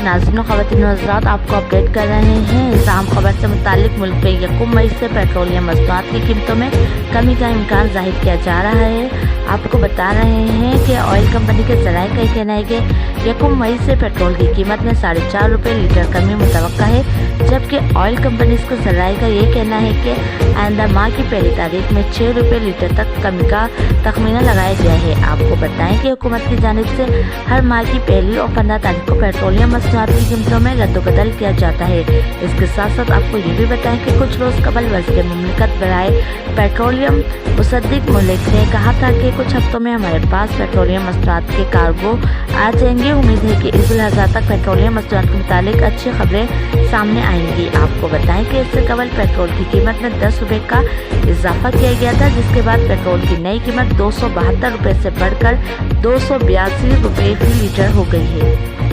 नाज़रीन व ख़वातीन हज़रात, आपको अपडेट कर रहे हैं इस अहम खबर से मुतालिक। मुल्क में 1 मई से पेट्रोलियम मसनूआत की कीमतों में कमी का इम्कान ज़ाहिर किया जा रहा है। आपको बता रहे हैं कि ऑयल कंपनी के ज़राए का कहना है कि 1 मई से पेट्रोल की कीमत में 4.5 रुपये लीटर कमी मुतवक्का है, जबकि ऑयल कंपनीज के ज़राए का ये कहना है कि आइंदा माह की पहली तारीख में 6 रुपये लीटर तक कमी का तखमीना लगाया गया है। आपको बताएं कि हुकूमत की जानिब से हर माह की पहली और 15 तारीख को पेट्रोलियम मसनूआत की कीमतों में रद्दबदल किया जाता है। इसके साथ साथ आपको ये भी बताएं कि कुछ रोज़ कबल वज़ीर मुमलिकत बराए पेट्रोलियम मुसद्दिक मलिक ने कहा था कि कुछ हफ्तों में हमारे पास पेट्रोलियम मसनूआत के कार्गो आ जाएंगे। उम्मीद है कि ईद उल अज़हा तक पेट्रोलियम मसनूआत के मुतालिक अच्छी खबरें सामने आएंगी। आपको बताएं कि इससे कबल पेट्रोल की कीमत में 10 रुपये का इजाफा किया गया था, जिसके बाद पेट्रोल की नई कीमत 272 रुपये से बढ़कर 282 रुपये फी लीटर हो गई है।